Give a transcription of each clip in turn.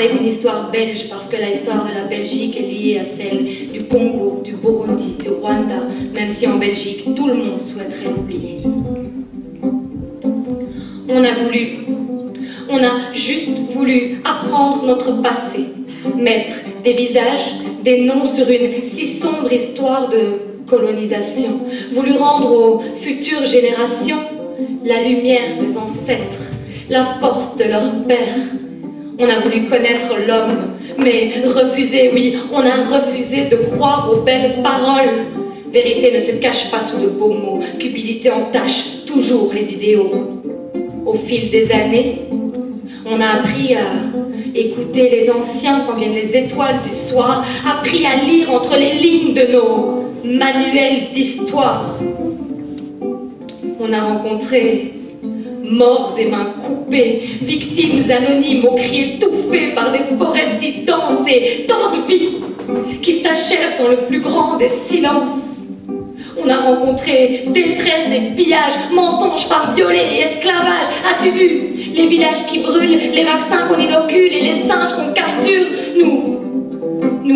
parler d'une histoire belge parce que l'histoire de la Belgique est liée à celle du Congo, du Burundi, du Rwanda, même si en Belgique, tout le monde souhaiterait l'oublier. On a juste voulu apprendre notre passé, mettre des visages, des noms sur une si sombre histoire de colonisation, voulu rendre aux futures générations la lumière des ancêtres, la force de leurs pères. On a voulu connaître l'homme, mais refusé, oui, on a refusé de croire aux belles paroles. Vérité ne se cache pas sous de beaux mots, cupidité entache toujours les idéaux. Au fil des années, on a appris à écouter les anciens quand viennent les étoiles du soir, appris à lire entre les lignes de nos manuels d'histoire. On a rencontré morts et mains coupées, victimes anonymes aux cris étouffés par des forêts si denses et tant de vies qui s'achèvent dans le plus grand des silences. On a rencontré détresse et pillage, mensonges par violet et esclavage. As-tu vu les villages qui brûlent, les vaccins qu'on inocule et les singes qu'on capture? Nous,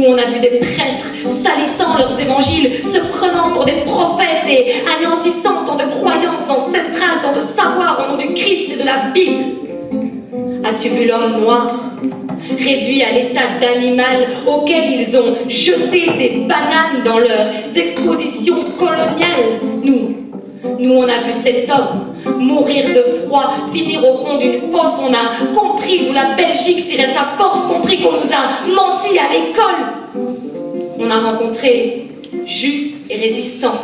on a vu des prêtres salissant leurs évangiles, se prenant pour des prophètes et anéantissant tant de croyances ancestrales, tant de savoirs au nom du Christ et de la Bible. As-tu vu l'homme noir, réduit à l'état d'animal auquel ils ont jeté des bananes dans leurs expositions coloniales? Nous, on a vu cet homme mourir de froid, finir au fond d'une fosse. On a compris d'où la Belgique tirait sa force, compris qu'on nous a menti à l'école. On a rencontré justes et résistants,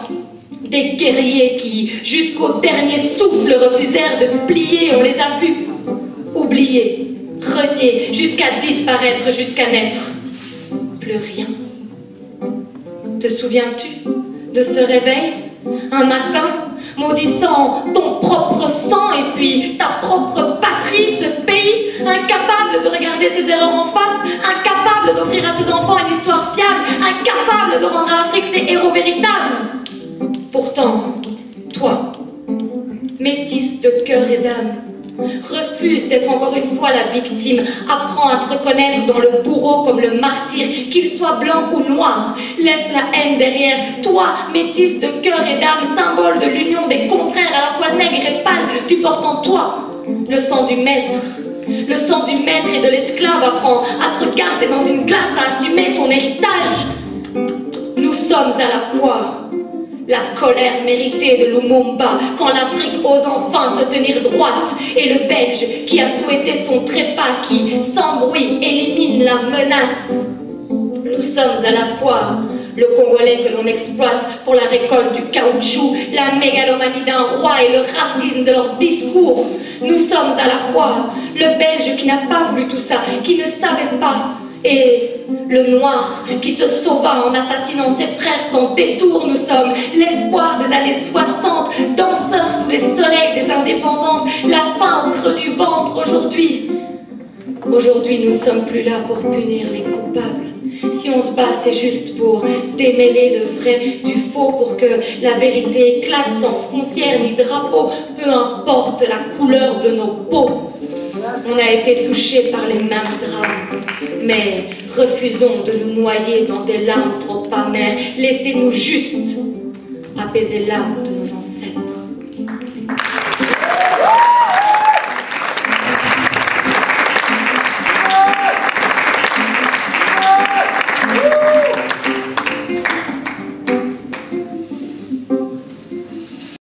des guerriers qui, jusqu'au dernier souffle, refusèrent de plier. On les a vus oubliés, reniés, jusqu'à disparaître, jusqu'à n'être plus rien. Te souviens-tu de ce réveil, un matin, maudissant ton propre sang et puis ta propre patrie, ce pays, incapable de regarder ses erreurs en face, incapable d'offrir à ses enfants une histoire fiable, incapable de rendre à l'Afrique ses héros véritables? Pourtant, toi, métisse de cœur et d'âme, refuse d'être encore une fois la victime, apprends à te reconnaître dans le bourreau comme le martyr, qu'il soit blanc ou noir, laisse la haine derrière. Toi, métisse de cœur et d'âme, symbole de l'union des contraires, à la fois nègre et pâle, tu portes en toi le sang du maître. Le sang du maître et de l'esclave, apprends à te regarder dans une glace, à assumer ton héritage. Nous sommes à la fois la colère méritée de Lumumba, quand l'Afrique ose enfin se tenir droite, et le Belge qui a souhaité son trépas, qui, sans bruit, élimine la menace. Nous sommes à la fois le Congolais que l'on exploite pour la récolte du caoutchouc, la mégalomanie d'un roi et le racisme de leur discours. Nous sommes à la fois le Belge qui n'a pas voulu tout ça, qui ne savait pas, et le noir qui se sauva en assassinant ses frères sans détour. Nous sommes l'espoir des années 60, danseurs sous les soleils des indépendances, la faim au creux du ventre. Aujourd'hui, nous ne sommes plus là pour punir les coupables. Si on se bat, c'est juste pour démêler le vrai du faux, pour que la vérité éclate sans frontières ni drapeau, peu importe la couleur de nos peaux. On a été touchés par les mêmes drames, mais refusons de nous noyer dans des larmes trop amères. Laissez-nous juste apaiser l'âme de nos ancêtres.